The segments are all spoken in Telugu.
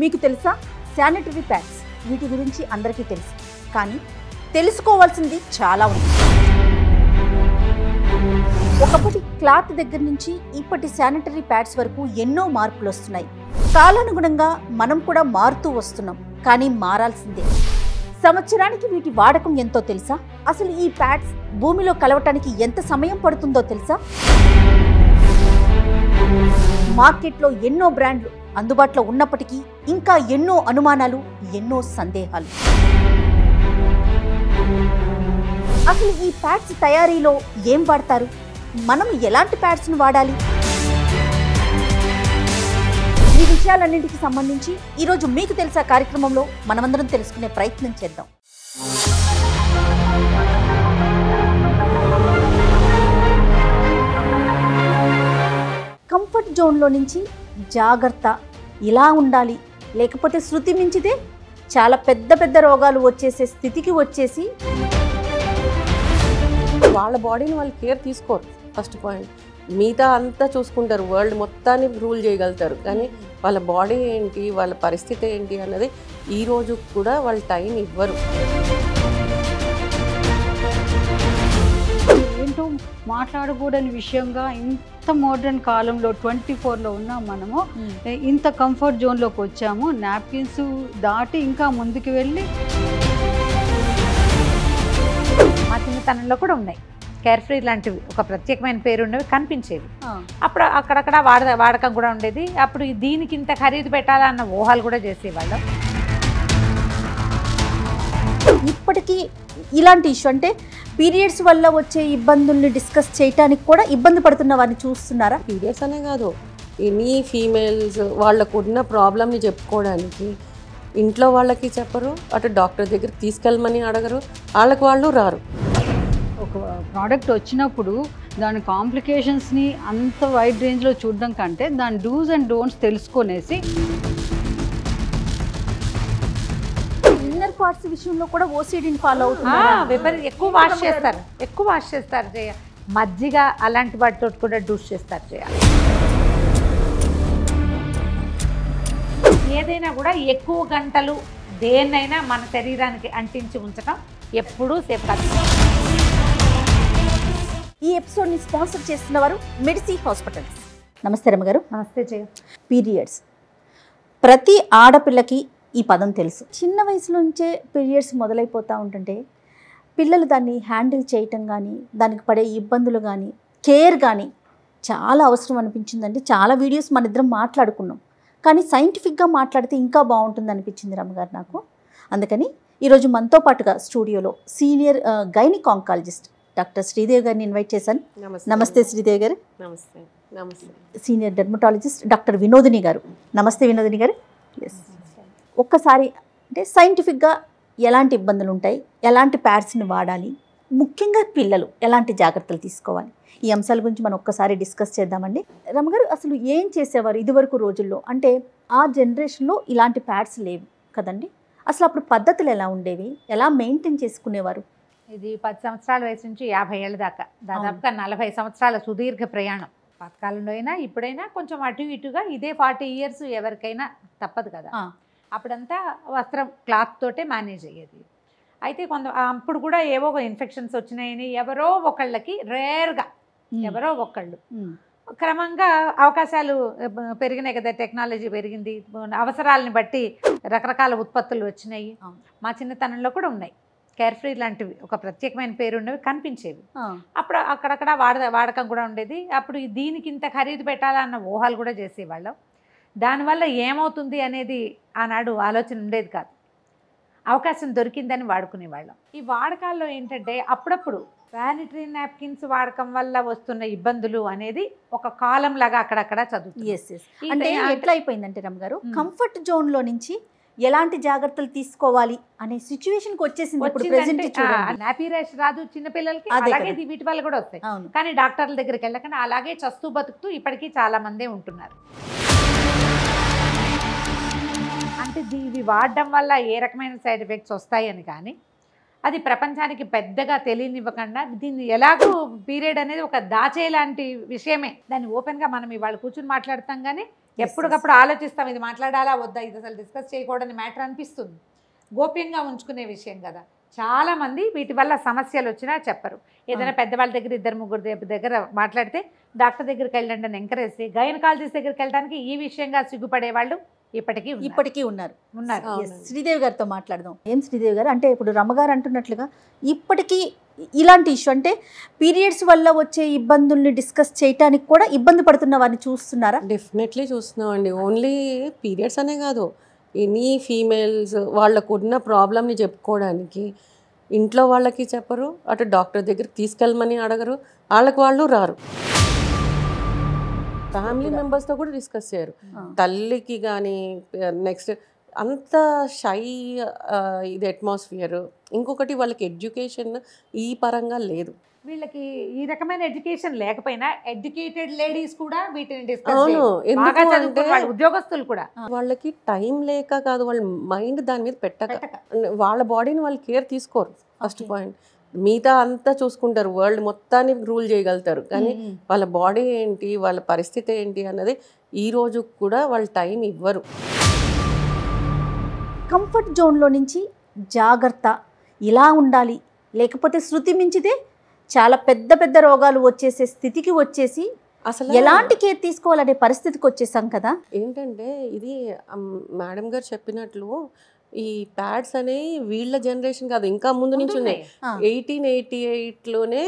మీకు తెలుసా శానిటరీ ప్యాడ్స్ వీటి గురించి అందరికీ తెలుసు, కానీ తెలుసుకోవాల్సింది చాలా ఉంది. ఒకప్పటి క్లాత్ దగ్గర నుంచి ఇప్పటి శానిటరీ ప్యాడ్స్ వరకు ఎన్నో మార్పులు వస్తున్నాయి. కాలానుగుణంగా మనం కూడా మారుతూ వస్తున్నాం, కానీ మారాల్సిందే. సంవత్సరానికి వీటి వాడకం ఎంతో తెలుసా? అసలు ఈ ప్యాడ్స్ భూమిలో కలవటానికి ఎంత సమయం పడుతుందో తెలుసా? మార్కెట్లో ఎన్నో బ్రాండ్లు అందుబాటులో ఉన్నప్పటికీ ఇంకా ఎన్నో అనుమానాలు, ఎన్నో సందేహాలు. అసలు ఈ ప్యాడ్స్ తయారీలో ఏం వాడతారు? మనం ఎలాంటి ప్యాడ్స్ను వాడాలి? ఈ విషయాలన్నింటికి సంబంధించి ఈరోజు మీకు తెలుసా కార్యక్రమంలో మనమందరం తెలుసుకునే ప్రయత్నం చేద్దాం. కంఫర్ట్ జోన్లో నుంచి జాగ్రత్త, ఇలా ఉండాలి, లేకపోతే శృతి మించితే చాలా పెద్ద పెద్ద రోగాలు వచ్చేసే స్థితికి వచ్చేసి వాళ్ళ బాడీని వాళ్ళు కేర్ తీసుకోరు. ఫస్ట్ పాయింట్, మిగతా అంతా చూసుకుంటారు, వరల్డ్ మొత్తాన్ని రూల్ చేయగలుగుతారు, కానీ వాళ్ళ బాడీ ఏంటి, వాళ్ళ పరిస్థితి ఏంటి అన్నది ఈరోజు కూడా వాళ్ళు టైం ఇవ్వరు. ఏంటో మాట్లాడకూడని విషయంగా ఇంత మోడర్న్ కాలంలో 24లో ఉన్నాం మనము. ఇంత కంఫర్ట్ జోన్లోకి వచ్చాము. నాప్కిన్స్ దాటి ఇంకా ముందుకు వెళ్ళి మా చిన్నతనంలో కూడా ఉన్నాయి కేర్ ఫ్రీ లాంటివి, ఒక ప్రత్యేకమైన పేరు ఉన్నవి కనిపించేవి. అప్పుడు అక్కడక్కడ వాడకం కూడా ఉండేది. అప్పుడు దీనికి ఇంత ఖరీదు పెట్టాలన్న ఊహలు కూడా చేసేవాళ్ళం. ఇప్పటికీ ఇలాంటి ఇష్యూ, అంటే పీరియడ్స్ వల్ల వచ్చే ఇబ్బందుల్ని డిస్కస్ చేయడానికి కూడా ఇబ్బంది పడుతున్న వారిని చూస్తున్నారా? పీరియడ్స్ అనే కాదు, ఎనీ ఫీమేల్స్ వాళ్ళకు ఉన్న ప్రాబ్లమ్ని చెప్పుకోవడానికి ఇంట్లో వాళ్ళకి చెప్పరు, అటు డాక్టర్ దగ్గరికి తీసుకెళ్ళమని అడగరు, వాళ్ళకి వాళ్ళు రారు. ఒక ప్రోడక్ట్ వచ్చినప్పుడు దాని కాంప్లికేషన్స్ని అంత వైడ్ రేంజ్లో చూడడం కంటే దాని డూస్ అండ్ డోంట్స్ తెలుసుకొనేసి ఇన్నర్ పార్ట్స్ విషయంలో కూడా ఓసిడిని ఫాలో అవుతున్నారు. ఎక్కువ వాష్ చేస్తారు జయ. మజ్జిగ అలాంటి వాటితో కూడా డూస్ చేస్తారు జయ. ఏదైనా కూడా ఎక్కువ గంటలు దేన్నైనా మన శరీరానికి అంటించి ఉంచడం ఎప్పుడూ సేఫ్ కాదు. ఈ ఎపిసోడ్ని స్పాన్సర్ చేస్తున్న వారు మెడిసి హాస్పిటల్స్. నమస్తే రమ్మగారు. నమస్తే జయ. పీరియడ్స్ ప్రతి ఆడపిల్లకి ఈ పదం తెలుసు. చిన్న వయసులోంచే పీరియడ్స్ మొదలైపోతూ ఉంటుంటే పిల్లలు దాన్ని హ్యాండిల్ చేయటం కానీ, దానికి పడే ఇబ్బందులు కానీ, కేర్ కానీ చాలా అవసరం అనిపించిందండి. చాలా వీడియోస్ మన ఇద్దరం మాట్లాడుకున్నాం, కానీ సైంటిఫిక్గా మాట్లాడితే ఇంకా బాగుంటుంది అనిపించింది రమ్మగారు నాకు. అందుకని ఈరోజు మనతో పాటుగా స్టూడియోలో senior gynaec oncologist doctor Sridevi గారిని ఇన్వైట్ చేశాను. నమస్తే శ్రీదేవి గారు. నమస్తే. నమస్తే. సీనియర్ డెర్మటాలజిస్ట్ డాక్టర్ వినోదిని గారు. నమస్తే వినోదిని గారు. ఎస్, ఒక్కసారి అంటే సైంటిఫిక్గా ఎలాంటి ఇబ్బందులు ఉంటాయి, ఎలాంటి ప్యాడ్స్ని వాడాలి, ముఖ్యంగా పిల్లలు ఎలాంటి జాగ్రత్తలు తీసుకోవాలి, ఈ అంశాల గురించి మనం ఒక్కసారి డిస్కస్ చేద్దామండి. రమ్మగారు, అసలు ఏం చేసేవారు ఇదివరకు రోజుల్లో? అంటే ఆ జనరేషన్లో ఇలాంటి ప్యాడ్స్ లేవు కదండి. అసలు అప్పుడు పద్ధతులు ఎలా ఉండేవి, ఎలా మెయింటైన్ చేసుకునేవారు? ఇది 10 సంవత్సరాల వయసు నుంచి 50 ఏళ్ళ దాకా, దాదాపుగా 40 సంవత్సరాల సుదీర్ఘ ప్రయాణం. పాతకాలంలో అయినా ఇప్పుడైనా కొంచెం అటు ఇటుగా ఇదే 40 ఇయర్స్ ఎవరికైనా తప్పదు కదా. అప్పుడంతా వస్త్రం క్లాత్ తోటే మేనేజ్ అయ్యేది. అయితే అప్పుడు కూడా ఏవో ఇన్ఫెక్షన్స్ వచ్చినాయని ఎవరో ఒకళ్ళకి రేర్గా ఎవరో ఒకళ్ళు, క్రమంగా అవకాశాలు పెరిగినాయి కదా, టెక్నాలజీ పెరిగింది, అవసరాలని బట్టి రకరకాల ఉత్పత్తులు వచ్చినాయి. మా చిన్నతనంలో కూడా ఉన్నాయి కేర్ ఫ్రీ లాంటివి, ఒక ప్రత్యేకమైన పేరు ఉన్నవి కనిపించేవి. అప్పుడు అక్కడక్కడ వాడకం కూడా ఉండేది. అప్పుడు దీనికి ఇంత ఖరీదు పెట్టాలన్న ఊహలు కూడా చేసేవాళ్ళం. దానివల్ల ఏమవుతుంది అనేది ఆనాడు ఆలోచన ఉండేది కాదు. అవకాశం దొరికిందని వాడుకునేవాళ్ళం. ఈ వాడకాల్లో ఏంటంటే అప్పుడప్పుడు శానిటరీ నాప్కిన్స్ వాడకం వల్ల వస్తున్న ఇబ్బందులు అనేది ఒక కాలం లాగా అక్కడక్కడ చదువుతుంది. అంటే ఎట్లా అయిపోయిందంటే రమ్మగారు, కంఫర్ట్ జోన్లో నుంచి ఎలాంటి జాగ్రత్తలు తీసుకోవాలి అనే సిచ్యువేషన్కి వచ్చేసింది. నాపీ ర్యాష్ రాదు చిన్నపిల్లలకి, అలాగే వీటి వల్ల కూడా వస్తాయి. కానీ డాక్టర్ల దగ్గరికి వెళ్ళకుండా అలాగే చస్తూ బతుకుతూ ఇప్పటికీ చాలా మందే ఉంటున్నారు. అంటే ఇవి వాడడం వల్ల ఏ రకమైన సైడ్ ఎఫెక్ట్స్ వస్తాయని కానీ అది ప్రపంచానికి పెద్దగా తెలియనివ్వకుండా, దీన్ని ఎలాగో పీరియడ్ అనేది ఒక దాచేలాంటి విషయమే, దాన్ని ఓపెన్గా మనం ఇవాళ కూర్చుని మాట్లాడతాం. కానీ ఎప్పటికప్పుడు ఆలోచిస్తాం, ఇది మాట్లాడాలా వద్దా, ఇది అసలు డిస్కస్ చేయకూడని మ్యాటర్ అనిపిస్తుంది. గోప్యంగా ఉంచుకునే విషయం కదా. చాలామంది వీటి వల్ల సమస్యలు వచ్చినా చెప్పరు. ఏదైనా పెద్దవాళ్ళ దగ్గర 2-3 దగ్గర మాట్లాడితే డాక్టర్ దగ్గరికి వెళ్ళండి అని ఎంకరేజ్, గైనకాలజిస్ట్ దగ్గరికి వెళ్ళడానికి ఈ విషయంగా సిగ్గుపడే వాళ్ళు ఇప్పటికీ ఉన్నారు. ఉన్నారు. శ్రీదేవి గారితో మాట్లాడదాం. ఏం శ్రీదేవి గారు, అంటే ఇప్పుడు రమ్మగారు అంటున్నట్లుగా ఇప్పటికీ ఇలాంటి ఇష్యూ, అంటే పీరియడ్స్ వల్ల వచ్చే ఇబ్బందుల్ని డిస్కస్ చేయడానికి కూడా ఇబ్బంది పడుతున్న వారిని చూస్తున్నారా? డెఫినెట్లీ చూస్తున్నామండి. ఓన్లీ పీరియడ్స్ అనే కాదు, ఎనీ ఫీమేల్స్ వాళ్ళకు ఉన్న ప్రాబ్లమ్ని చెప్పుకోవడానికి ఇంట్లో వాళ్ళకి చెప్పరు, అటు డాక్టర్ దగ్గరికి తీసుకెళ్ళమని అడగరు, వాళ్ళకి వాళ్ళు రారు, ఫ్యామిలీ మెంబర్స్తో కూడా డిస్కస్ చేయరు. తల్లికి కానీ నెక్స్ట్ అంత షై ఇది అట్మాస్ఫియర్. ఇంకొకటి వాళ్ళకి ఎడ్యుకేషన్ ఈ పరంగా లేదు. వీళ్ళకి ఈ రకమైన ఎడ్యుకేషన్ లేకపోయినా ఎడ్యుకేటెడ్ లేడీస్ కూడా వీటిని అవును, బాగా చదువుకున్న ఉద్యోగస్తులు కూడా వాళ్ళకి టైం లేక కాదు, వాళ్ళ మైండ్ దాని మీద పెట్టక వాళ్ళ బాడీని వాళ్ళు కేర్ తీసుకోరు. ఫస్ట్ పాయింట్, మిగతా అంతా చూసుకుంటారు, వరల్డ్ మొత్తాన్ని రూల్ చేయగలుగుతారు, కానీ వాళ్ళ బాడీ ఏంటి, వాళ్ళ పరిస్థితి ఏంటి అన్నది ఈ రోజు కూడా వాళ్ళు టైం ఇవ్వరు. కంఫర్ట్ జోన్లో నుంచి జాగ్రత్త, ఇలా ఉండాలి, లేకపోతే శృతి మించితే చాలా పెద్ద పెద్ద రోగాలు వచ్చేసే స్థితికి వచ్చేసి అసలు ఎలాంటి కేర్ తీసుకోవాలనే పరిస్థితికి వచ్చేసాం కదా. ఏంటంటే ఇది మేడం గారు చెప్పినట్లు ఈ ప్యాడ్స్ అనేవి వీళ్ళ జనరేషన్ కాదు, ఇంకా ముందు నుంచి ఉన్నాయి. 1888లోనే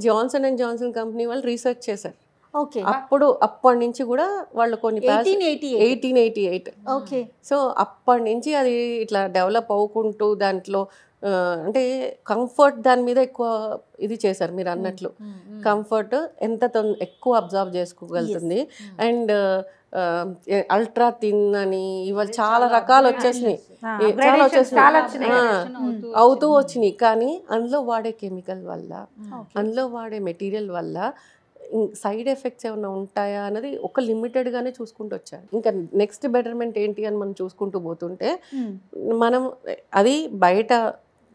జాన్సన్ అండ్ జాన్సన్ కంపెనీ వాళ్ళు రీసెర్చ్ చేశారు. అప్పటి నుంచి కూడా వాళ్ళు కొన్ని 1888. ఓకే. సో అప్పటి నుంచి అది ఇట్లా డెవలప్ అవ్వుకుంటూ దాంట్లో అంటే కంఫర్ట్ దాని మీద ఎక్కువ ఇది చేశారు. మీరు అన్నట్లు కంఫర్ట్ ఎంత ఎక్కువ అబ్జర్వ్ చేసుకోగలుగుతుంది, అండ్ అల్ట్రా థిన్ అని ఇవాళ చాలా రకాలు వచ్చేసినాయి, అవుతూ వచ్చినాయి. కానీ అందులో వాడే కెమికల్ వల్ల, అందులో వాడే మెటీరియల్ వల్ల సైడ్ ఎఫెక్ట్స్ ఏమైనా ఉంటాయా అన్నది ఒక లిమిటెడ్గానే చూసుకుంటూ వచ్చారు. ఇంకా నెక్స్ట్ బెటర్మెంట్ ఏంటి అని మనం చూసుకుంటూ పోతుంటే మనం అది బయట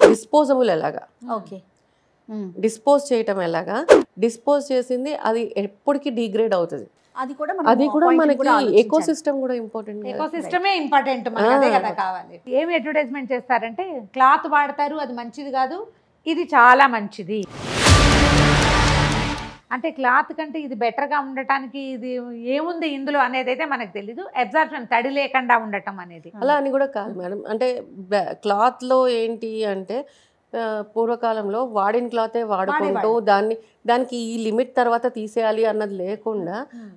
డిస్పోజబుల్ ఎలాగా, డిస్పోజ్ చేయటం ఎలాగా, డిస్పోజ్ చేసింది అది ఎప్పటికీ డిగ్రేడ్ అవుతుంది. అది కూడా మనకి ఎకో సిస్టమ్ కూడా ఇంపార్టెంట్. ఎకో సిస్టమే ఇంపార్టెంట్, అదే కదా కావాలి. ఏమి అడ్వర్టైజ్మెంట్ చేస్తారంటే క్లాత్ వాడతారు, అది మంచిది కాదు, ఇది చాలా మంచిది అంటే క్లాత్ కంటే ఇది బెటర్గా ఉండటానికి ఇది ఏముంది ఇందులో అనేది అయితే మనకు తెలీదు. అబ్జార్ప్షన్, తడి లేకుండా ఉండటం అనేది అలా అని కూడా కాదు మేడం. అంటే క్లాత్లో ఏంటి అంటే పూర్వకాలంలో వాడిన క్లాతే వాడుకుంటూ దానికి ఈ లిమిట్ తర్వాత తీసేయాలి అన్నది లేకుండా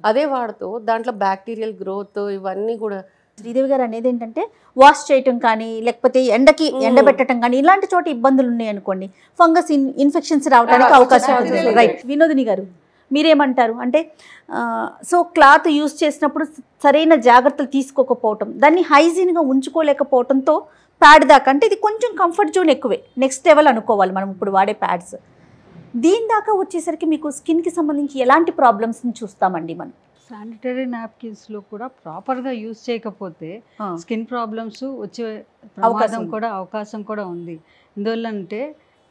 అదే వాడుతూ దాంట్లో బ్యాక్టీరియల్ గ్రోత్ ఇవన్నీ కూడా. శ్రీదేవి గారు అనేది ఏంటంటే వాష్ చేయటం కానీ, లేకపోతే ఎండకి ఎండబెట్టడం కానీ, ఇలాంటి చోట ఇబ్బందులు ఉన్నాయి అనుకోండి, ఫంగస్ ఇన్ఫెక్షన్స్ రావడానికి అవకాశం ఉంది. రైట్. వినోదిని గారు మీరేమంటారు? అంటే సో క్లాత్ యూజ్ చేసినప్పుడు సరైన జాగ్రత్తలు తీసుకోకపోవటం, దాన్ని హైజీన్గా ఉంచుకోలేకపోవడంతో ప్యాడ్ దాకా, అంటే ఇది కొంచెం కంఫర్ట్ జోన్ ఎక్కువే, నెక్స్ట్ లెవెల్ అనుకోవాలి మనం ఇప్పుడు వాడే ప్యాడ్స్. దీని దాకా వచ్చేసరికి మీకు స్కిన్కి సంబంధించి ఎలాంటి ప్రాబ్లమ్స్ని చూస్తామండి మనం? శానిటరీ నాప్కిన్స్లో కూడా ప్రాపర్గా యూజ్ చేయకపోతే స్కిన్ ప్రాబ్లమ్స్ వచ్చే అవకాశం కూడా ఉంది. ఎందువల్లంటే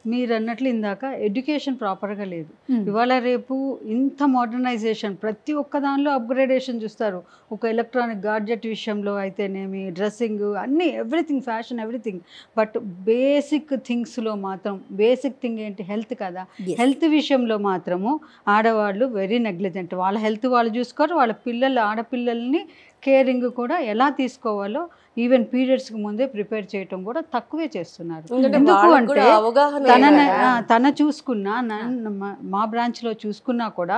మీరు అన్నట్లు ఇందాక ఎడ్యుకేషన్ ప్రాపర్గా లేదు. ఇవాళ రేపు ఇంత మోడర్నైజేషన్, ప్రతి ఒక్క దానిలో అప్గ్రేడేషన్ చూస్తారు. ఒక ఎలక్ట్రానిక్ గాడ్జెట్ విషయంలో అయితేనేమి, డ్రెస్సింగ్, అన్నీ, everything, fashion, everything. But basic థింగ్స్లో మాత్రం, బేసిక్ థింగ్ ఏంటి? హెల్త్ కదా. హెల్త్ విషయంలో మాత్రము ఆడవాళ్ళు వెరీ నెగ్లిజెంట్. వాళ్ళ హెల్త్ వాళ్ళు చూసుకోరు, వాళ్ళ ఆడపిల్లల్ని కేరింగ్ కూడా ఎలా తీసుకోవాలో ఈవెన్ పీరియడ్స్కి ముందే ప్రిపేర్ చేయటం కూడా తక్కువే చేస్తున్నారు. ఎందుకు అంటే తన చూసుకున్నా, మా బ్రాంచ్లో చూసుకున్నా కూడా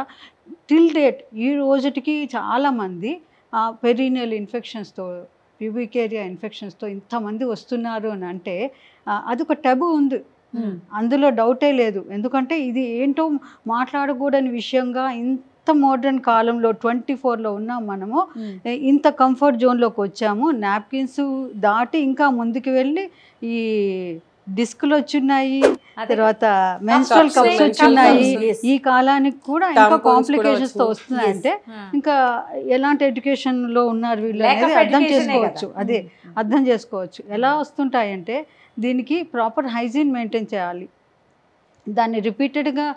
టిల్ డేట్ ఈ రోజుటికి చాలామంది పెరీనియల్ ఇన్ఫెక్షన్స్తో, ప్యూబిక్ ఏరియా ఇన్ఫెక్షన్స్తో ఇంతమంది వస్తున్నారు అని అంటే అదొక టబు ఉంది, అందులో డౌటే లేదు. ఎందుకంటే ఇది ఏంటో మాట్లాడకూడని విషయంగా ఇంత మోడర్న్ కాలంలో 24లో ఉన్నాం మనము. ఇంత కంఫర్ట్ జోన్లోకి వచ్చాము. నాప్కిన్స్ దాటి ఇంకా ముందుకు వెళ్ళి ఈ డిస్కులు వచ్చున్నాయి, తర్వాత మెన్స్ట్రల్ కప్స్ వచ్చున్నాయి. ఈ కాలానికి కూడా ఇంకా కాంప్లికేషన్స్తో వస్తున్నాయి. అంటే ఇంకా ఎలాంటి ఎడ్యుకేషన్లో ఉన్నారు వీళ్ళు అనేది అర్థం చేసుకోవచ్చు. ఎలా వస్తుంటాయంటే దీనికి ప్రాపర్ హైజీన్ మెయింటైన్ చేయాలి. దాన్ని రిపీటెడ్గా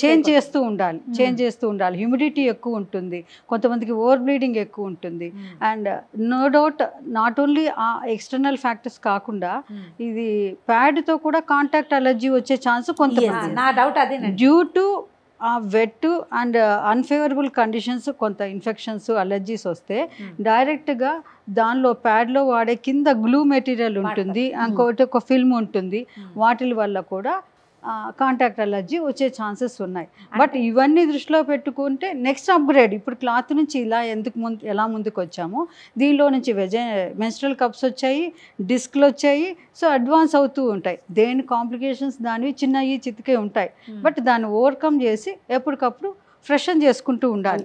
చేంజ్ చేస్తూ ఉండాలి. హ్యూమిడిటీ ఎక్కువ ఉంటుంది, కొంతమందికి ఓవర్ బ్లీడింగ్ ఎక్కువ ఉంటుంది. And no doubt not only ఆ ఎక్స్టర్నల్ ఫ్యాక్టర్స్ కాకుండా ఇది ప్యాడ్తో కూడా కాంటాక్ట్ అలర్జీ వచ్చే ఛాన్స్ కొంతమంది నా డౌట్ అది డ్యూ టు ఆ వెట్ అండ్ అన్ఫేవరబుల్ కండిషన్స్, కొంత ఇన్ఫెక్షన్స్, అలర్జీస్ వస్తే డైరెక్ట్గా దానిలో ప్యాడ్లో వాడే కింద గ్లూ మెటీరియల్ ఉంటుంది, ఇంకొకటి ఒక ఫిల్మ్ ఉంటుంది, వాటి వల్ల కూడా కాంటాక్ట్ అలర్జీ వచ్చే ఛాన్సెస్ ఉన్నాయి. బట్ ఇవన్నీ దృష్టిలో పెట్టుకుంటే నెక్స్ట్ అప్గ్రేడ్, ఇప్పుడు క్లాత్ నుంచి ఇలా ఎలా ముందుకు వచ్చామో దీనిలో నుంచి మెన్స్ట్రల్ కప్స్ వచ్చాయి, డిస్క్లు వచ్చాయి. సో అడ్వాన్స్ అవుతూ ఉంటాయి, దేని కాంప్లికేషన్స్ దానివి చిన్నవి చితికే ఉంటాయి. బట్ దాన్ని ఓవర్కమ్ చేసి ఎప్పటికప్పుడు ఫ్రెషన్ చేసుకుంటూ ఉండాలి.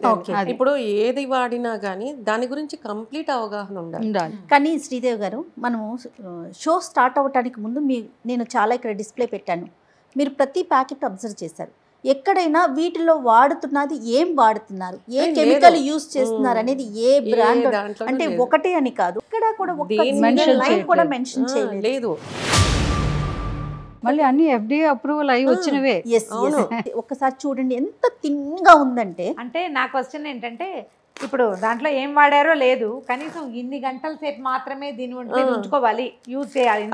ఇప్పుడు ఏది వాడినా కానీ దాని గురించి కంప్లీట్ అవగాహన ఉండాలి. కానీ శ్రీదేవి గారు, మనము షో స్టార్ట్ అవ్వడానికి ముందు నేను చాలా ఇక్కడ డిస్ప్లే పెట్టాను, మీరు ప్రతి ప్యాకెట్ అబ్జర్వ్ చేశారు. ఎక్కడైనా వీటిలో వాడుతున్నది ఏం వాడుతున్నారు, ఏ కెమికల్ యూస్ చేస్తున్నారు అనేది, ఏ బ్రాండ్ అంటే ఒకటే అని కాదు, ఇక్కడ కూడా కూడా మెన్షన్ చేయలేదు. మళ్ళీ అన్ని FDA అప్రూవల్ అయ్యి వచ్చినవే. ఒక్కసారి చూడండి ఎంత థిన్గా ఉందంటే. అంటే నా క్వశ్చన్ ఏంటంటే, ఇప్పుడు దాంట్లో ఏం వాడారో లేదు, కనీసం ఇన్ని గంటల సేపు మాత్రమే దీని ఉంచుకోవాలి, యూజ్ చేయాలి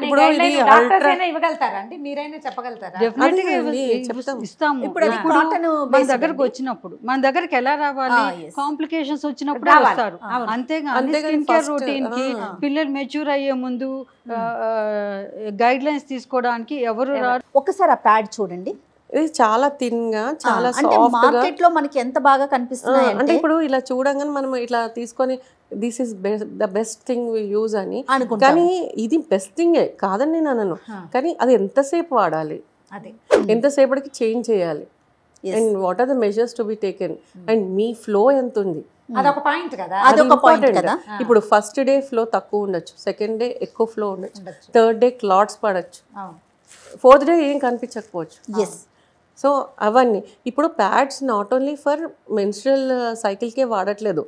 ఇవ్వగలుగుతారా అండి? మీరైనా చెప్పగలుగుతారా? ఇస్తాము. ఇప్పుడు మన దగ్గరకు వచ్చినప్పుడు, మన దగ్గరికి ఎలా రావాలి, కాంప్లికేషన్స్ వచ్చినప్పుడు వస్తారు. అంతేగాని స్కిన్ కేర్ రొటీన్ కి పిల్లలు మెచ్యూర్ అయ్యే ముందు గైడ్ లైన్స్ తీసుకోవడానికి ఎవరు రారు. ఒకసారి ఆ ప్యాడ్ చూడండి, ఇది చాలా థిన్ గా, చాలా మార్కెట్ లో మనకి ఎంత బాగా కనిపిస్తున్నాయి అంటే ఇప్పుడు ఇలా చూడంగానే మనం ఇట్లా తీసుకొని this is the best thing we use అని, కానీ ఇది బెస్ట్ థింగే కాదని నేను అనను, కానీ అది ఎంతసేపు వాడాలి, ఎంతసేపటికి చేంజ్ చేయాలి, and what are the measures to be taken, and మీ ఫ్లో ఎంత ఉంది, అదొక పాయింట్ కదా. అదొక పాయింట్ కదా. ఇప్పుడు ఫస్ట్ డే ఫ్లో తక్కువ ఉండొచ్చు, సెకండ్ డే ఎక్కువ ఫ్లో ఉండొచ్చు, థర్డ్ డే క్లాట్స్ పడచ్చు, ఫోర్త్ డే ఏం కనిపించకపోవచ్చు. సో అవన్నీ ఇప్పుడు pads not only for menstrual సైకిల్కే వాడట్లేదు,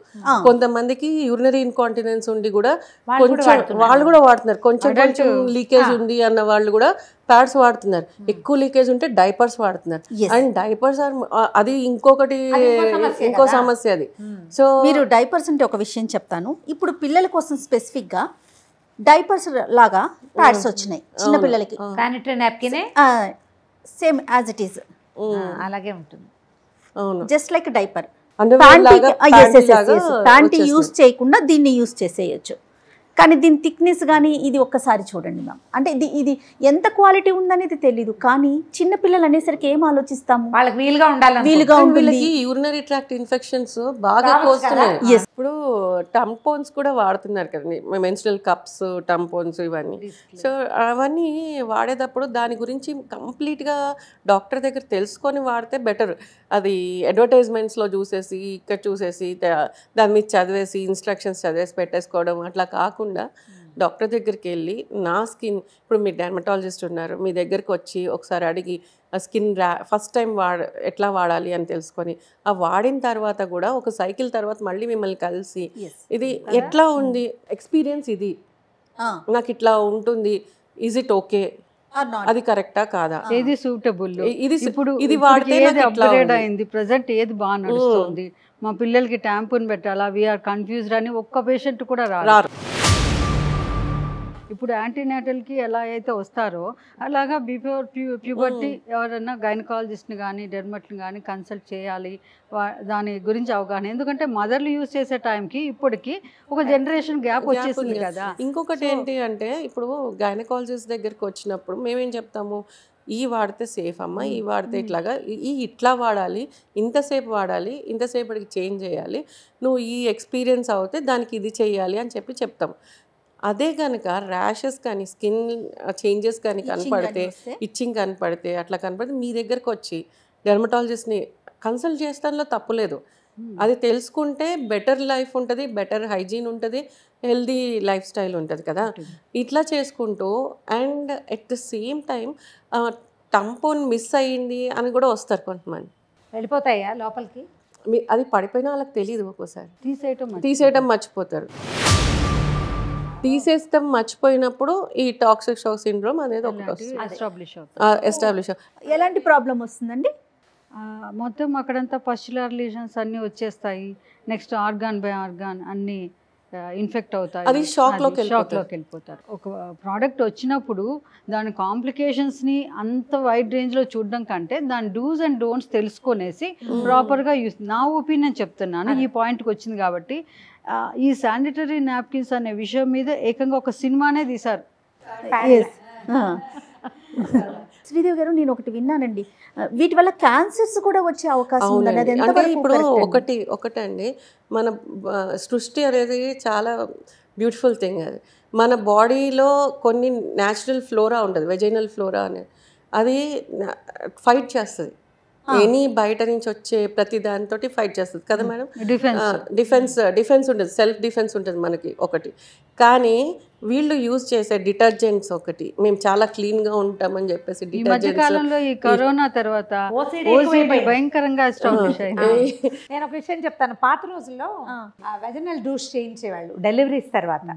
కొంతమందికి యూరినరీ ఇన్కాంటినెన్స్ ఉండి కూడా కొంచెం వాళ్ళు కూడా వాడుతున్నారు, కొంచెం లీకేజ్ ఉంది అన్న వాళ్ళు కూడా ప్యాడ్స్ వాడుతున్నారు, ఎక్కువ లీకేజ్ ఉంటే డైపర్స్ వాడుతున్నారు. అండ్ డైపర్స్ అది ఇంకో సమస్య అది. సో మీరు డైపర్స్ అంటే ఒక విషయం చెప్తాను, ఇప్పుడు పిల్లల కోసం స్పెసిఫిక్గా డైపర్స్ లాగా ప్యాడ్స్ వచ్చినాయి చిన్న పిల్లలకి, sanitary napkin same as it is, అలాగే ఉంటుంది, just like diaper. Panty use చేయకుండా దీన్ని యూస్ చేసేయచ్చు. కానీ దీని థిక్నెస్ కానీ ఇది ఒక్కసారి చూడండి మ్యామ్, అంటే ఇది ఎంత క్వాలిటీ ఉందనేది తెలీదు, కానీ చిన్న పిల్లలు అనేసరికి ఏం ఆలోచిస్తాము, వాళ్ళకి వీలుగా ఉండాలి, వీలుగా ఉంటుంది. యూరినరీ ట్రాక్ట్ ఇన్ఫెక్షన్స్ బాగా వస్తున్నాయి. ఇప్పుడు టంపోన్స్ కూడా వాడుతున్నారు కదండి, మెన్స్ట్రల్ కప్స్, టంపోన్స్ ఇవన్నీ. సో అవన్నీ వాడేటప్పుడు దాని గురించి కంప్లీట్గా డాక్టర్ దగ్గర తెలుసుకొని వాడితే బెటర్. అది అడ్వర్టైజ్మెంట్స్లో చూసేసి ఇక్కడ చూసేసి దాని మీద చదివేసి ఇన్స్ట్రక్షన్స్ చదివేసి పెట్టేసుకోవడం అట్లా కాకుండా డాక్టర్ దగ్గరికి వెళ్ళి నా స్కిన్, ఇప్పుడు మీరు డెర్మటాలజిస్ట్ ఉన్నారు, మీ దగ్గరికి వచ్చి ఒకసారి అడిగి ఆ స్కిన్ ఫస్ట్ టైం ఎట్లా వాడాలి అని తెలుసుకొని ఆ వాడిన తర్వాత కూడా ఒక సైకిల్ తర్వాత మళ్ళీ మిమ్మల్ని కలిసి ఇది ఎట్లా ఉంది ఎక్స్పీరియన్స్, ఇది నాకు ఇట్లా ఉంటుంది, ఈజ్ ఇట్ ఓకే, అది కరెక్టా కాదా, ఏది సూటబుల్, ఇప్పుడు ఇది వాడితే అప్గ్రేడ్ అయింది, ప్రెసెంట్ ఏది బాగా నడుస్తుంది, మా పిల్లలకి ట్యాంపూన్ పెట్టాలా, వీఆర్ కన్ఫ్యూజ్డ్ అని ఒక్క పేషెంట్ కూడా రారు. ఇప్పుడు యాంటీనేటల్కి ఎలా అయితే వస్తారో అలాగా బిఫోర్ ప్యూబర్టీ ఎవరైనా గైనకాలజిస్ట్ని కానీ డెర్మట్ని కానీ కన్సల్ట్ చేయాలి, దాని గురించి అవగాహన. ఎందుకంటే మదర్లు యూజ్ చేసే టైంకి ఇప్పటికి ఒక జనరేషన్ గ్యాప్ వచ్చేసింది కదా. ఇంకొకటి ఏంటి అంటే ఇప్పుడు గైనకాలజిస్ట్ దగ్గరికి వచ్చినప్పుడు మేమేం చెప్తాము, ఈ వాడితే సేఫ్ అమ్మ, ఈ వాడితే ఇట్లాగా, ఇట్లా వాడాలి, ఇంతసేపు వాడాలి, ఇంతసేపటికి చేంజ్ చేయాలి, నువ్వు ఈ ఎక్స్పీరియన్స్ అవుతే దానికి ఇది చేయాలి అని చెప్తాం. అదే కనుక ర్యాషెస్ కానీ స్కిన్ చేంజెస్ కానీ కనపడితే, ఇచ్చింగ్ కనపడితే, అట్లా కనపడితే మీ దగ్గరకు వచ్చి డెర్మటాలజిస్ట్ని కన్సల్ట్ చేస్తానిలో తప్పులేదు. అది తెలుసుకుంటే బెటర్ లైఫ్ ఉంటుంది, బెటర్ హైజీన్ ఉంటుంది, హెల్దీ లైఫ్ స్టైల్ ఉంటుంది కదా. ఇట్లా చేసుకుంటూ and at the same time tampon miss అయ్యింది అని కూడా వస్తారు కొంతమంది, వెళ్ళిపోతాయా లోపలికి, అది పడిపోయినా వాళ్ళకి తెలియదు, ఒక్కోసారి తీసేయటం మర్చిపోతారు. తీసేస్తాం మర్చిపోయినప్పుడు ఈ టాక్సిక్ షాక్ సిండ్రోమ్ అనేది ఒకటి వస్తుంది, ఎస్టాబ్లిష్ అవుతుంది. ఎస్టాబ్లిష్. ఎలాంటి ప్రాబ్లం వస్తుందండి? మొత్తం అక్కడంతా పస్చులర్ లీజన్స్ అన్నీ వచ్చేస్తాయి. నెక్స్ట్ ఆర్గాన్ బై ఆర్గాన్ అన్నీ ఇన్ఫెక్ట్ అవుతాయి. అది షాక్లోకి వెళ్ళిపోతారు. ఒక ప్రోడక్ట్ వచ్చినప్పుడు దాని కాంప్లికేషన్స్ని అంత వైడ్ రేంజ్లో చూడడం కంటే దాని డూస్ అండ్ డోంట్స్ తెలుసుకొనేసి ప్రాపర్గా యూస్, నా ఒపీనియన్ చెప్తున్నాను, ఈ పాయింట్కి వచ్చింది కాబట్టి. ఈ శానిటరీ నాప్కిన్స్ అనే విషయం మీద ఏకంగా ఒక సినిమానే తీశారు. శ్రీదేవి గారు, నేను ఒకటి విన్నానండి, వీటి వల్ల క్యాన్సర్స్ కూడా వచ్చే అవకాశం ఉందని. అది అంటే ఇప్పుడు ఒకటండి, మన సృష్టి అనేది చాలా బ్యూటిఫుల్ థింగ్. అది మన బాడీలో కొన్ని న్యాచురల్ ఫ్లోరా ఉంటుంది, వెజైనల్ ఫ్లోరా అనేది, అది ఫైట్ చేస్తుంది. ఎనీ బయట నుంచి వచ్చే ప్రతి దానితో ఫైట్ చేస్తుంది కదా మేడం. డిఫెన్స్ ఉంటుంది, సెల్ఫ్ డిఫెన్స్ ఉంటుంది మనకి ఒకటి. కానీ వీళ్ళు యూజ్ చేసే డిటర్జెంట్స్ ఒకటి, మేము చాలా క్లీన్ గా ఉంటామని చెప్పేసి ఈ మధ్య కాలంలో ఈ కరోనా తర్వాత భయంకరంగా ఎస్టాబ్లిష్ అయింది. నేను ఒక విషయం చెప్తాను. పాత రోజుల్లో వెజనల్ డూష్ చేయించేవాళ్ళు డెలివరీస్ తర్వాత.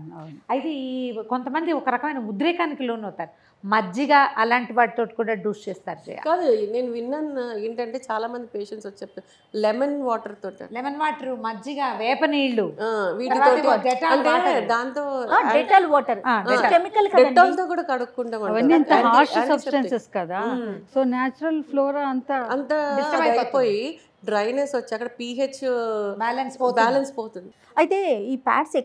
అయితే ఈ కొంతమంది ఒక రకమైన ఉద్రేకానికి లోనవుతారు. మజ్జిగ అలాంటి వాటితో కూడా డూష్ చేస్తారు. కాదు, నేను విన్నాను ఏంటంటే చాలా మంది పేషెంట్స్ వచ్చి చెప్తారు లెమన్ వాటర్ తోట, లెమన్ వాటర్, మజ్జిగ, వేప నీళ్లు, వీటితో దాంతో డెటాల్ వాటర్, కెమికల్ డెటాల్ తో కూడా కడుక్కుంటాం. అవన్నీ అంత హార్ష్ సబ్స్టెన్సెస్ కదా. సో న్యాచురల్ ఫ్లోరా అంతా అయిపోయి డ్రైనెస్ వచ్చి అక్కడ pH బ్యాలెన్స్ పోతుంది. అయితే ఈ ప్యాడ్స్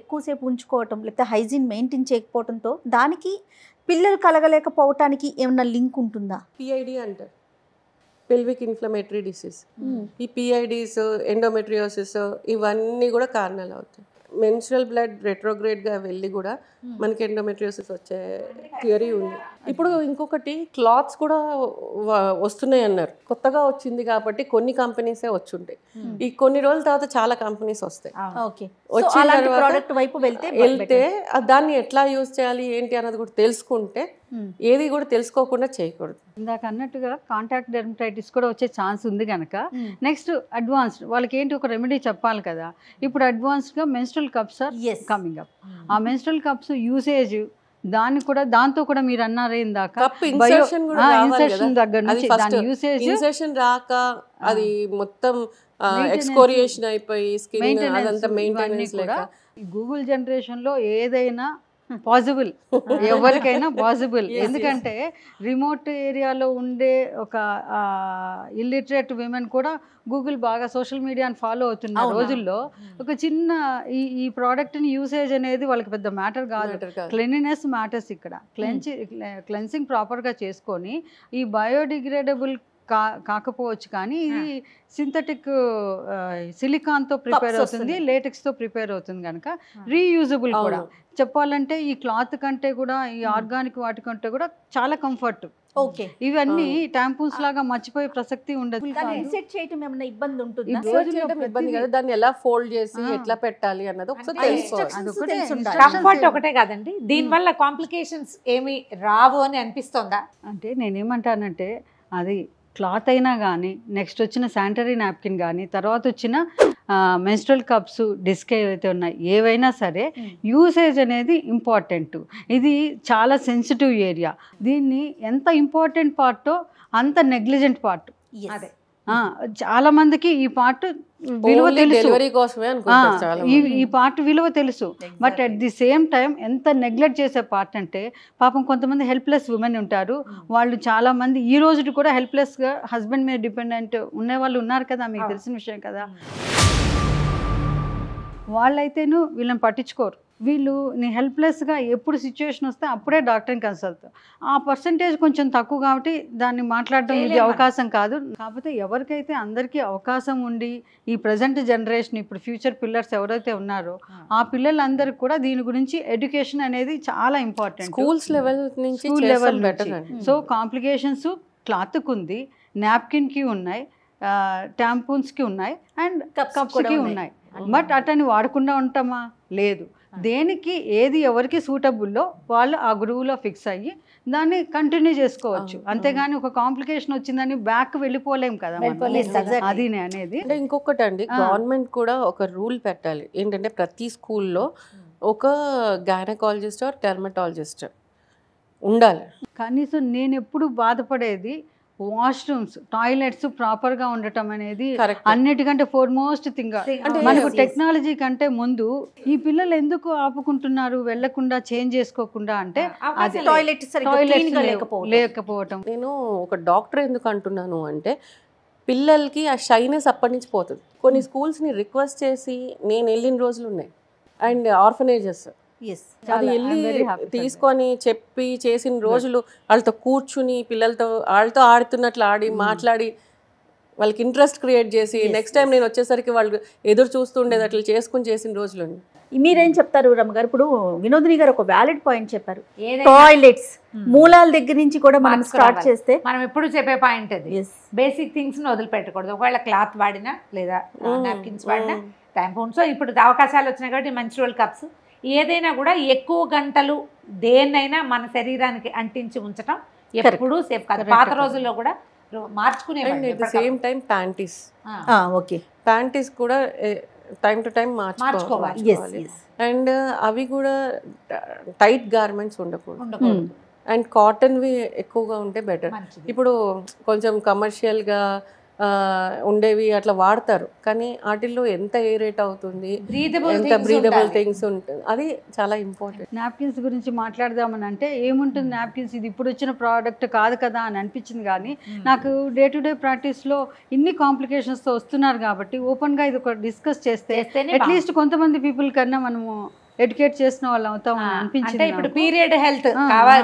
ఎక్కువసేపు ఉంచుకోవటం లేకపోతే హైజీన్ మెయింటైన్ చేయకపోవడంతో దానికి పిల్లలు కలగలేకపోవటానికి ఏమన్నా లింక్ ఉంటుందా? PID అంటారు, పెల్విక్ ఇన్ఫ్లమేటరీ డిసీజ్. ఈ PIDs, ఎండోమెట్రియోసిస్ ఇవన్నీ కూడా కారణాలు అవుతాయి. మెన్స్ట్రల్ బ్లడ్ రెట్రోగ్రేడ్గా వెళ్ళి కూడా మనకి ఎండోమెట్రియోసిస్ వచ్చే థియరీ ఉంది. ఇప్పుడు ఇంకొకటి క్లాత్స్ కూడా వస్తున్నాయి అన్నారు, కొత్తగా వచ్చింది కాబట్టి కొన్ని కంపెనీసే వచ్చుంటాయి. ఈ కొన్ని రోజుల తర్వాత చాలా కంపెనీస్ వస్తాయి. వచ్చిన తర్వాత వైపు వెళ్తే దాన్ని ఎట్లా యూజ్ చేయాలి ఏంటి అన్నది కూడా తెలుసుకుంటే, ఏది కూడా తెలుసుకోకుండా చేయకూడదు. ఇందాక అన్నట్టుగా కాంటాక్ట్ డెర్మటైటిస్ కూడా వచ్చే ఛాన్స్ ఉంది కనుక నెక్స్ట్ అడ్వాన్స్డ్ వాళ్ళకి ఏంటి ఒక రెమెడీ చెప్పాలి కదా. ఇప్పుడు అడ్వాన్స్డ్గా menstrual cups are coming up. ఆ మెన్స్ట్రల్ కప్స్ యూసేజ్ దాంతో కూడా మీరు అన్నారే ఇందాక ఇన్సెర్షన్ దగ్గర నుంచి దాని యూసేజ్ రాక అది మొత్తం ఎక్స్కోరియేషన్ అయిపోయి స్కిన్ అదంతా మెయింటెనెన్స్ లేక. గూగుల్ జనరేషన్ లో ఏదైనా పాసిబుల్, ఎవరికైనా పాసిబుల్. ఎందుకంటే రిమోట్ ఏరియాలో ఉండే ఒక ఇల్లిటరేట్ విమెన్ కూడా గూగుల్ బాగా సోషల్ మీడియాని ఫాలో అవుతున్న రోజుల్లో ఒక చిన్న ఈ ప్రోడక్ట్ని యూసేజ్ అనేది వాళ్ళకి పెద్ద మ్యాటర్ కాదు. క్లీనినెస్ మ్యాటర్స్ ఇక్కడ. క్లెన్సింగ్ ప్రాపర్గా చేసుకొని ఈ బయోడిగ్రేడబుల్ కాకపోవచ్చు కానీ ఇది సింథటిక్ సిలికాన్తో ప్రిపేర్ అవుతుంది, లేటెక్స్తో ప్రిపేర్ అవుతుంది కనుక రీయూజబుల్ కూడా. చెప్పాలంటే ఈ క్లాత్ కంటే కూడా ఈ ఆర్గానిక్ వాటి కంటే కూడా చాలా కంఫర్ట్. ఇవన్నీ టాంపూన్స్ లాగా మర్చిపోయే ప్రసక్తి ఉండదు. దాన్ని ఎలా ఫోల్డ్ చేసి ఎట్లా పెట్టాలి అన్నది కంఫర్ట్ ఒకటే కాదండి, దీని వల్ల కాంప్లికేషన్స్ ఏమి రావు అని అనిపిస్తుందా? అంటే నేనేమంటానంటే అది క్లాత్ అయినా కానీ, నెక్స్ట్ వచ్చిన శానిటరీ నాప్కిన్ కానీ, తర్వాత వచ్చిన మెన్స్ట్రల్ కప్స్, డిస్క్ ఏవైతే ఉన్నాయి ఏవైనా సరే యూసేజ్ అనేది ఇంపార్టెంట్. ఇది చాలా సెన్సిటివ్ ఏరియా. దీన్ని ఎంత ఇంపార్టెంట్ పార్టో అంత నెగ్లిజెంట్ పార్ట్. అదే చాలా మందికి ఈ పార్ట్ విలువ తెలుసు, ఈ పార్ట్ విలువ తెలుసు. But at the same time ఎంత నెగ్లెక్ట్ చేసే పార్ట్ అంటే, పాపం కొంతమంది హెల్ప్లెస్ ఉమెన్ ఉంటారు. వాళ్ళు చాలా మంది ఈ రోజు కూడా హెల్ప్లెస్గా హస్బెండ్ మీద డిపెండెంట్ ఉండే వాళ్ళు ఉన్నారు కదా, మీకు తెలిసిన విషయం కదా. వాళ్ళైతేను వీళ్ళని పట్టించుకోరు. వీళ్ళు నీ హెల్ప్లెస్గా ఎప్పుడు సిచ్యువేషన్ వస్తే అప్పుడే డాక్టర్ని కన్సల్ట్. ఆ పర్సంటేజ్ కొంచెం తక్కువ కాబట్టి దాన్ని మాట్లాడడం ఇది అవకాశం కాదు. కాకపోతే ఎవరికైతే అందరికీ అవకాశం ఉండి ఈ ప్రజెంట్ జనరేషన్ ఇప్పుడు ఫ్యూచర్ పిల్లర్స్ ఎవరైతే ఉన్నారో ఆ పిల్లలందరికీ కూడా దీని గురించి ఎడ్యుకేషన్ అనేది చాలా ఇంపార్టెంట్. స్కూల్ లెవెల్ నుంచి. సో కాంప్లికేషన్స్ క్లాత్కి ఉంది, నాప్కిన్కి ఉన్నాయి, టాంపూన్స్కి ఉన్నాయి, అండ్ కప్స్కి ఉన్నాయి. బట్ అటని వాడకుండా ఉంటామా? లేదు. దేనికి ఏది ఎవరికి సూటబుల్లో వాళ్ళు ఆ గురువులో ఫిక్స్ అయ్యి దాన్ని కంటిన్యూ చేసుకోవచ్చు. అంతేగాని ఒక కాంప్లికేషన్ వచ్చిందని బ్యాక్ వెళ్ళిపోలేం కదా. అది అనేది. అంటే ఇంకొకటి అండి, గవర్నమెంట్ కూడా ఒక రూల్ పెట్టాలి ఏంటంటే ప్రతి స్కూల్లో ఒక గైనకాలజిస్ట్ ఆర్ డెర్మటాలజిస్ట్ ఉండాలి. కనీసం నేను ఎప్పుడు బాధపడేది వాష్రూమ్స్, టాయిలెట్స్ ప్రాపర్గా ఉండటం అనేది Correct. అన్నిటికంటే ఫోర్మోస్ట్ థింగ్. అంటే మనకు yes. టెక్నాలజీ కంటే ముందు ఈ పిల్లలు ఎందుకు ఆపుకుంటున్నారు వెళ్లకుండా, చేంజ్ చేసుకోకుండా అంటే అది టాయిలెట్ టాయిలెట్స్ లేకపోవటం. నేను ఒక డాక్టర్ ఎందుకు అంటున్నాను అంటే పిల్లలకి ఆ షైనెస్ అప్పటి నుంచి పోతుంది. కొన్ని స్కూల్స్ని రిక్వెస్ట్ చేసి నేను వెళ్ళిన రోజులు ఉన్నాయి. అండ్ ఆర్ఫనేజెస్ అది వెళ్ళి తీసుకొని చెప్పి చేసిన రోజులు, వాళ్ళతో కూర్చుని పిల్లలతో వాళ్ళతో ఆడుతున్నట్లు ఆడి మాట్లాడి వాళ్ళకి ఇంట్రెస్ట్ క్రియేట్ చేసి నెక్స్ట్ టైం నేను వచ్చేసరికి వాళ్ళు ఎదురు చూస్తుండేది అట్లా చేసుకుని చేసిన రోజులు. మీరేం చెప్తారు రమ్మగారు? ఇప్పుడు వినోదిని గారు ఒక వ్యాలిడ్ పాయింట్ చెప్పారు, టాయిలెట్స్ మూలాల దగ్గర నుంచి కూడా మనం స్టార్ట్ చేస్తే. మనం ఎప్పుడు చెప్పే పాయింట్ అది, బేసిక్ థింగ్స్ ని వదిలిపెట్టకూడదు. ఒకవేళ క్లాత్ వాడినా లేదా నాప్కిన్స్ వాడినా, టైంపౌండ్స్, ఇప్పుడు అవకాశాలు వచ్చినాయి కాబట్టి మెన్స్ట్రువల్ కప్స్, ఏదైనా కూడా ఎక్కువ గంటలు దేన్నైనా మన శరీరానికి అంటించి ఉంచడం ఎప్పుడూ సేఫ్ కాదు. పాత రోజుల్లో కూడా మార్చుకునే same time panties, okay, panties కూడా టైం టు టైం మార్చుకోవాలి. అండ్ అవి కూడా టైట్ గార్మెంట్స్ ఉండకూడదు. అండ్ కాటన్వి ఎక్కువగా ఉంటే బెటర్. ఇప్పుడు కొంచెం కమర్షియల్గా ఉండేవి అట్లా వాడతారు, కానీ వాటిల్లో ఎంత ఎయిరేట్ అవుతుంది, ఎంత బ్రీదబుల్ థింగ్స్ ఉంటుంది, అది చాలా ఇంపార్టెంట్. నాప్కిన్స్ గురించి మాట్లాడదామని అంటే ఏముంటుంది, నాప్కిన్స్ ఇది ఇప్పుడు వచ్చిన ప్రోడక్ట్ కాదు కదా అని అనిపించింది. కానీ నాకు డే టు డే ప్రాక్టీస్లో ఇన్ని కాంప్లికేషన్స్తో వస్తున్నారు కాబట్టి ఓపెన్గా ఇది ఒక డిస్కస్ చేస్తే అట్లీస్ట్ కొంతమంది పీపుల్ కన్నా మనము ఎడ్యుకేట్ చేసిన వాళ్ళు అవుతామని అనిపించింది. ఇప్పుడు పీరియడ్ హెల్త్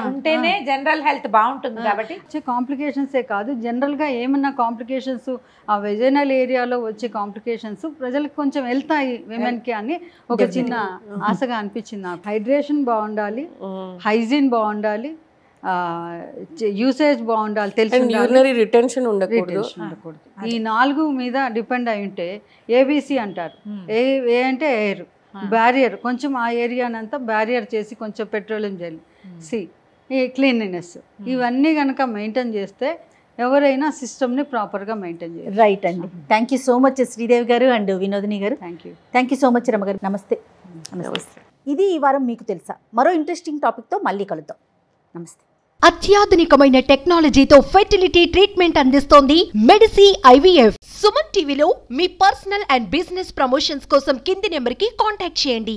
ఉంటేనే జనరల్ హెల్త్ బాగుంటుంది కాబట్టి వచ్చే కాంప్లికేషన్సే కాదు, జనరల్గా ఏమన్నా కాంప్లికేషన్స్ ఆ వెజైనల్ ఏరియాలో వచ్చే కాంప్లికేషన్స్ ప్రజలకు కొంచెం వెళ్తాయి విమెన్కి అని ఒక చిన్న ఆశగా అనిపించింది నాకు. హైడ్రేషన్ బాగుండాలి, హైజీన్ బాగుండాలి, యూసేజ్ బాగుండాలి, తెలిసి రిటెన్షన్ ఉండకూడదు. ఈ 4 మీద డిపెండ్ అయి ఉంటే ఏబీసీ అంటారు. ఏ అంటే ఎయిర్ బ్యారియర్, కొంచెం ఆ ఏరియానంతా బ్యారియర్ చేసి కొంచెం పెట్రోలియం జెల్, సి ఈ క్లీన్లీనెస్, ఇవన్నీ కనుక మెయింటైన్ చేస్తే ఎవరైనా సిస్టమ్ని ప్రాపర్గా మెయింటైన్ చేయాలి. రైట్ అండి. Thank you so much Sridevi గారు అండ్ వినోదిని గారు. థ్యాంక్ యూ సో మచ్ రమ్మ గారు. నమస్తే. నమస్తే. ఇది ఈ వారం మీకు తెలుసా. మరో ఇంట్రెస్టింగ్ టాపిక్తో మళ్ళీ కలుద్దాం. నమస్తే. అత్యాధునికమైన టెక్నాలజీతో ఫెర్టిలిటీ ట్రీట్మెంట్ అందిస్తోంది మెడిసి IVF. సుమన్ టీవీలో మీ పర్సనల్ అండ్ బిజినెస్ ప్రమోషన్స్ కోసం కింది నెంబర్కి కాంటాక్ట్ చేయండి.